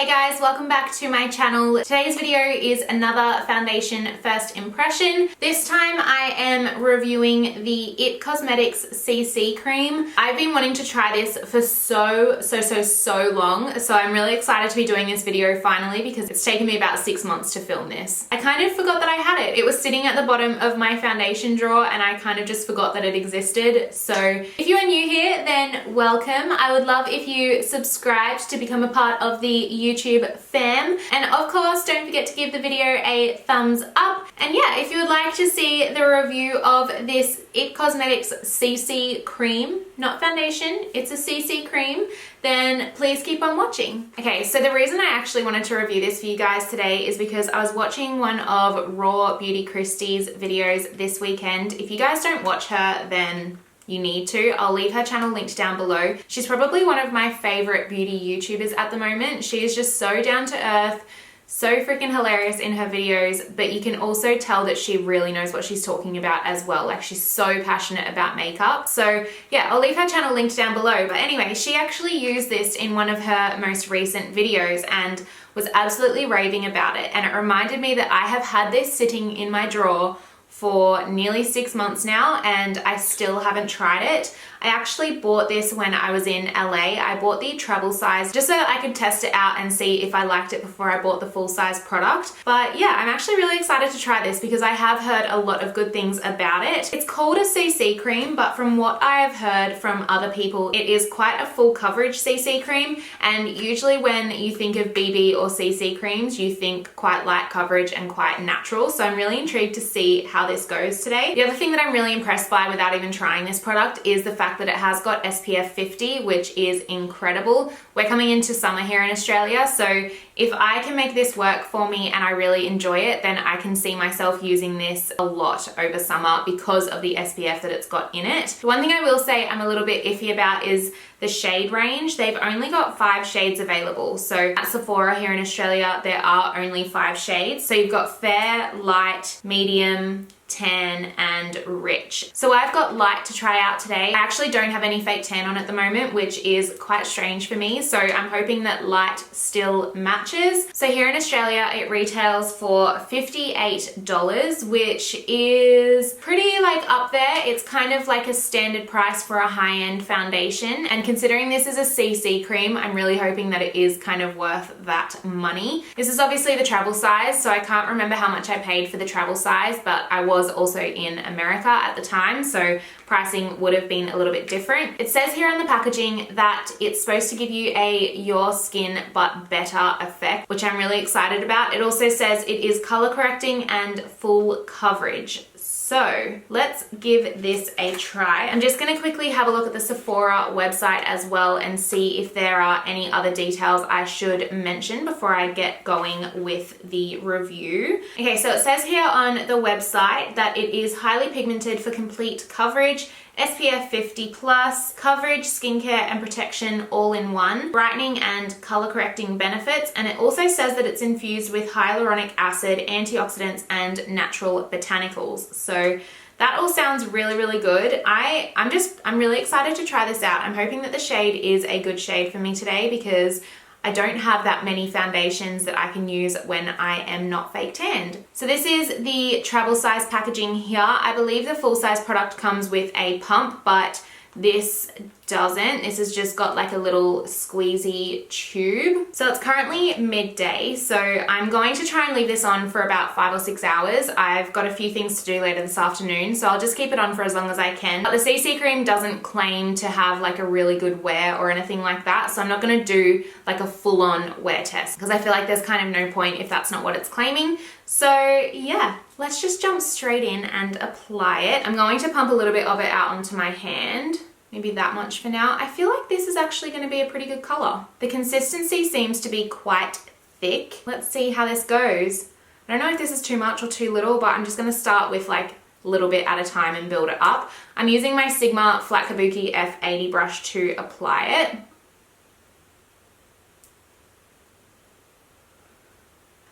Hey guys, welcome back to my channel. Today's video is another foundation first impression. This time I am reviewing the It Cosmetics CC cream. I've been wanting to try this for so long, so I'm really excited to be doing this video finally because it's taken me about 6 months to film this. I kind of forgot that I had it. It was sitting at the bottom of my foundation drawer and I kind of just forgot that it existed. So if you are new here, then welcome. I would love if you subscribed to become a part of the YouTube fam. And of course, don't forget to give the video a thumbs up. And yeah, if you would like to see the review of this It Cosmetics CC cream, not foundation, it's a CC cream, then please keep on watching. Okay, so the reason I actually wanted to review this for you guys today is because I was watching one of Raw Beauty Christie's videos this weekend. If you guys don't watch her, then you need to. I'll leave her channel linked down below. She's probably one of my favorite beauty YouTubers at the moment. She is just so down to earth, so freaking hilarious in her videos, but you can also tell that she really knows what she's talking about as well. Like, she's so passionate about makeup. So yeah, I'll leave her channel linked down below. But anyway, she actually used this in one of her most recent videos and was absolutely raving about it. And it reminded me that I have had this sitting in my drawer for nearly 6 months now and I still haven't tried it. I actually bought this when I was in LA. I bought the travel size just so I could test it out and see if I liked it before I bought the full size product. But yeah, I'm actually really excited to try this because I have heard a lot of good things about it. It's called a CC cream, but from what I have heard from other people, it is quite a full coverage CC cream. And usually when you think of BB or CC creams, you think quite light coverage and quite natural. So I'm really intrigued to see how this goes today. The other thing that I'm really impressed by without even trying this product is the fact that it has got SPF 50, which is incredible. We're coming into summer here in Australia, so if I can make this work for me and I really enjoy it, then I can see myself using this a lot over summer because of the SPF that it's got in it. The one thing I will say I'm a little bit iffy about is the shade range. They've only got 5 shades available. So at Sephora here in Australia, there are only 5 shades. So you've got fair, light, medium, tan and rich. So I've got light to try out today. I actually don't have any fake tan on at the moment, which is quite strange for me. So I'm hoping that light still matches. So here in Australia, it retails for $58, which is pretty like up there. It's kind of like a standard price for a high-end foundation. And considering this is a CC cream, I'm really hoping that it is kind of worth that money. This is obviously the travel size, so I can't remember how much I paid for the travel size, but I was also in America at the time, so pricing would have been a little bit different. It says here on the packaging that it's supposed to give you a your skin but better effect, which I'm really excited about. It also says it is color correcting and full coverage. So let's give this a try. I'm just going to quickly have a look at the Sephora website as well and see if there are any other details I should mention before I get going with the review. Okay, so it says here on the website that it is highly pigmented for complete coverage, SPF 50 plus, coverage, skincare and protection all in one, brightening and color correcting benefits, and it also says that it's infused with hyaluronic acid, antioxidants and natural botanicals. So that all sounds really good. I'm really excited to try this out. I'm hoping that the shade is a good shade for me today because I don't have that many foundations that I can use when I am not fake tanned. So this is the travel size packaging here. I believe the full size product comes with a pump, but this doesn't. This has just got like a little squeezy tube. So it's currently midday, so I'm going to try and leave this on for about 5 or 6 hours. I've got a few things to do later this afternoon, so I'll just keep it on for as long as I can. But the CC cream doesn't claim to have like a really good wear or anything like that, so I'm not going to do like a full-on wear test because I feel like there's kind of no point if that's not what it's claiming. So yeah, let's just jump straight in and apply it. I'm going to pump a little bit of it out onto my hand. Maybe that much for now. I feel like this is actually going to be a pretty good color. The consistency seems to be quite thick. Let's see how this goes. I don't know if this is too much or too little, but I'm just going to start with like a little bit at a time and build it up. I'm using my Sigma Flat Kabuki F80 brush to apply it.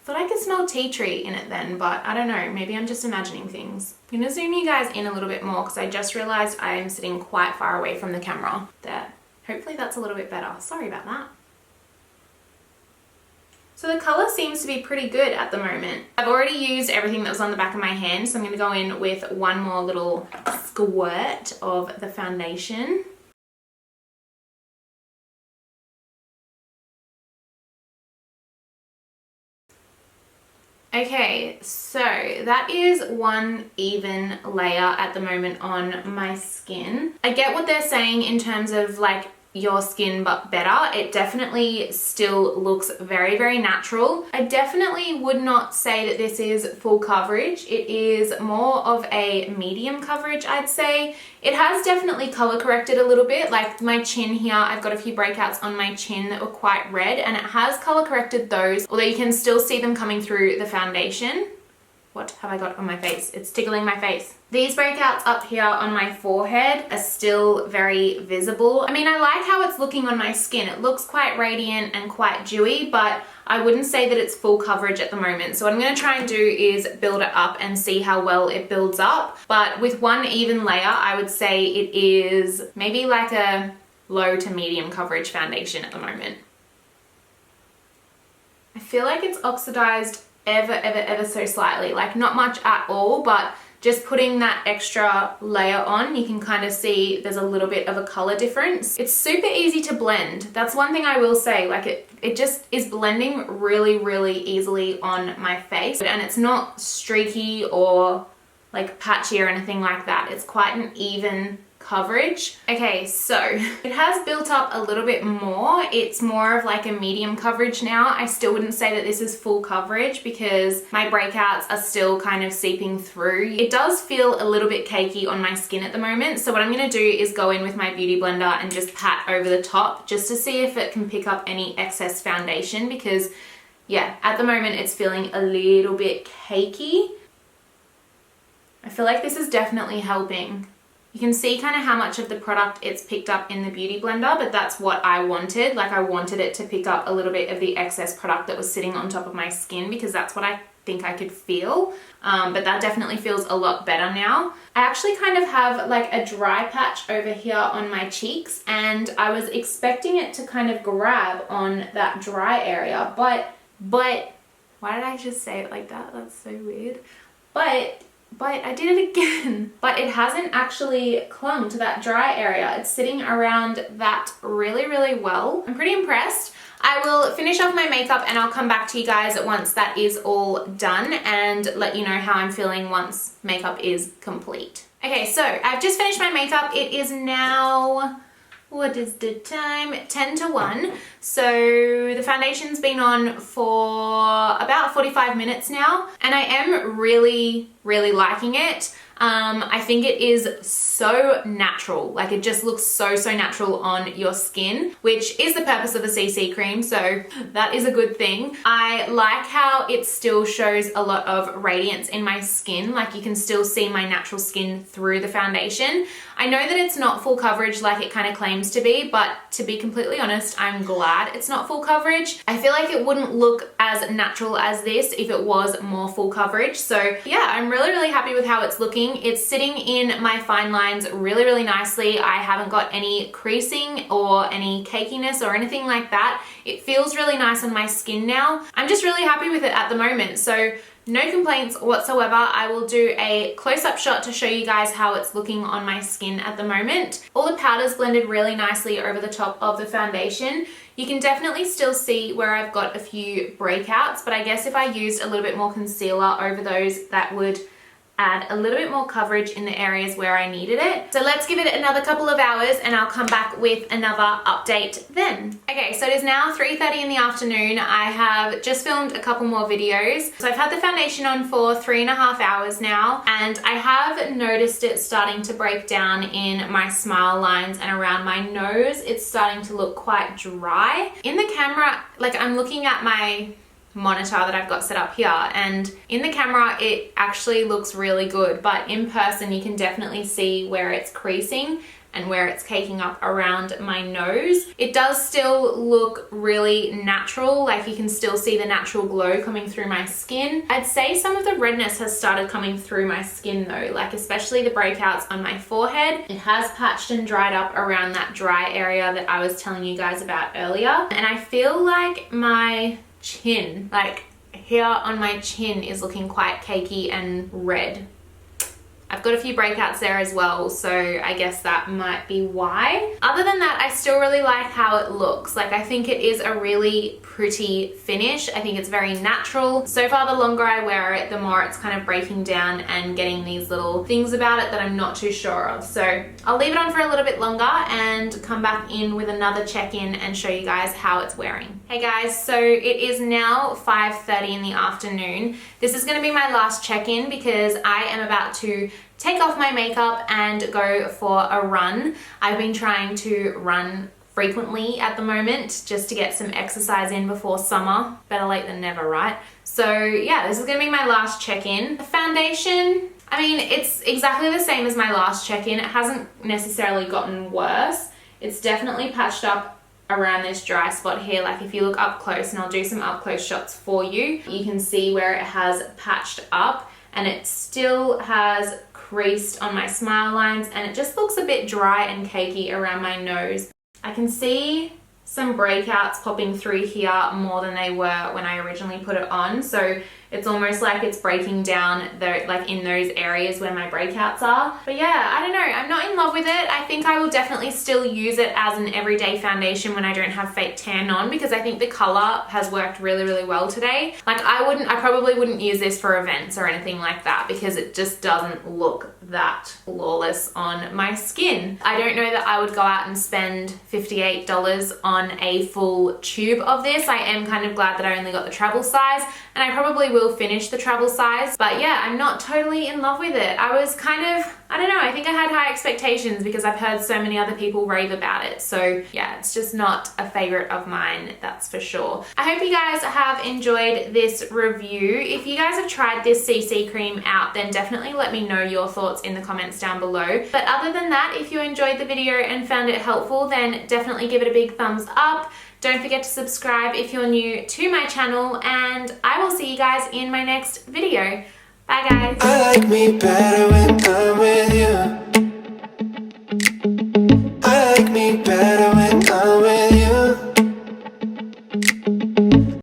Thought I could smell tea tree in it then, but I don't know, maybe I'm just imagining things. I'm gonna zoom you guys in a little bit more because I just realized I am sitting quite far away from the camera. There. Hopefully that's a little bit better. Sorry about that. So the color seems to be pretty good at the moment. I've already used everything that was on the back of my hand, so I'm going to go in with one more little squirt of the foundation. Okay, so that is one even layer at the moment on my skin. I get what they're saying in terms of like your skin but better. It definitely still looks very, very natural. I definitely would not say that this is full coverage. It is more of a medium coverage, I'd say. It has definitely color corrected a little bit, like my chin here. I've got a few breakouts on my chin that were quite red, and it has color corrected those, although you can still see them coming through the foundation. What have I got on my face? It's tickling my face. These breakouts up here on my forehead are still very visible. I mean, I like how it's looking on my skin. It looks quite radiant and quite dewy, but I wouldn't say that it's full coverage at the moment. So what I'm going to try and do is build it up and see how well it builds up. But with one even layer, I would say it is maybe like a low to medium coverage foundation at the moment. I feel like it's oxidized ever so slightly, like not much at all, but just putting that extra layer on, you can kind of see there's a little bit of a color difference. It's super easy to blend. That's one thing I will say, like it just is blending really easily on my face, and it's not streaky or like patchy or anything like that. It's quite an even coverage. Okay, so it has built up a little bit more. It's more of like a medium coverage now. I still wouldn't say that this is full coverage because my breakouts are still kind of seeping through. It does feel a little bit cakey on my skin at the moment, so what I'm going to do is go in with my beauty blender and just pat over the top just to see if it can pick up any excess foundation, because yeah, at the moment it's feeling a little bit cakey. I feel like this is definitely helping. You can see kind of how much of the product it's picked up in the beauty blender, but that's what I wanted. Like I wanted it to pick up a little bit of the excess product that was sitting on top of my skin, because that's what I think I could feel. But that definitely feels a lot better now. I actually kind of have like a dry patch over here on my cheeks, and I was expecting it to kind of grab on that dry area, but why did I just say it like that? That's so weird. But I did it again. But it hasn't actually clung to that dry area. It's sitting around that really well. I'm pretty impressed. I will finish off my makeup and I'll come back to you guys once that is all done and let you know how I'm feeling once makeup is complete. Okay, so I've just finished my makeup. It is now, what is the time? 10 to 1. So the foundation's been on for about 45 minutes now, and I am really liking it. I think it is so natural. Like it just looks so natural on your skin, which is the purpose of the CC cream, so that is a good thing. I like how it still shows a lot of radiance in my skin. Like you can still see my natural skin through the foundation. I know that it's not full coverage like it kind of claims to be, but to be completely honest, I'm glad it's not full coverage. I feel like it wouldn't look as natural as this if it was more full coverage. So yeah, I'm really happy with how it's looking. It's sitting in my fine lines really nicely. I haven't got any creasing or any cakiness or anything like that. It feels really nice on my skin now. I'm just really happy with it at the moment. So no complaints whatsoever. I will do a close-up shot to show you guys how it's looking on my skin at the moment. All the powders blended really nicely over the top of the foundation. You can definitely still see where I've got a few breakouts, but I guess if I used a little bit more concealer over those, that would add a little bit more coverage in the areas where I needed it. So let's give it another couple of hours and I'll come back with another update then. Okay, so it is now 3:30 in the afternoon. I have just filmed a couple more videos. So I've had the foundation on for 3.5 hours now, and I have noticed it starting to break down in my smile lines and around my nose. It's starting to look quite dry. In the camera, like I'm looking at my monitor that I've got set up here, and in the camera it actually looks really good, but in person you can definitely see where it's creasing and where it's caking up around my nose. It does still look really natural, like you can still see the natural glow coming through my skin. I'd say some of the redness has started coming through my skin though, like especially the breakouts on my forehead. It has patched and dried up around that dry area that I was telling you guys about earlier, and I feel like my chin. Like here on my chin is looking quite cakey and red. I've got a few breakouts there as well, so I guess that might be why. Other than that, I still really like how it looks. Like, I think it is a really pretty finish. I think it's very natural. So far, the longer I wear it, the more it's kind of breaking down and getting these little things about it that I'm not too sure of. So I'll leave it on for a little bit longer and come back in with another check-in and show you guys how it's wearing. Hey guys, so it is now 5:30 in the afternoon. This is gonna be my last check-in because I am about to take off my makeup and go for a run. I've been trying to run frequently at the moment just to get some exercise in before summer. Better late than never, right? So yeah, this is gonna be my last check-in. The foundation, I mean, it's exactly the same as my last check-in. It hasn't necessarily gotten worse. It's definitely patched up around this dry spot here. Like if you look up close, and I'll do some up close shots for you, you can see where it has patched up, and it still has creased on my smile lines, and it just looks a bit dry and cakey around my nose. I can see some breakouts popping through here more than they were when I originally put it on, so it's almost like it's breaking down like in those areas where my breakouts are. But yeah, I don't know, I'm not in love with it. I think I will definitely still use it as an everyday foundation when I don't have fake tan on, because I think the color has worked really, really well today. Like I probably wouldn't use this for events or anything like that because it just doesn't look that flawless on my skin. I don't know that I would go out and spend $58 on a full tube of this. I am kind of glad that I only got the travel size, and I probably will finish the travel size. But yeah, I'm not totally in love with it. I was kind of, I don't know, I think I had high expectations because I've heard so many other people rave about it. So yeah, it's just not a favorite of mine, that's for sure. I hope you guys have enjoyed this review. If you guys have tried this CC cream out, then definitely let me know your thoughts in the comments down below. But other than that, if you enjoyed the video and found it helpful, then definitely give it a big thumbs up. Don't forget to subscribe if you're new to my channel, and I will see you guys in my next video. Bye guys. I like me better when I'm with you.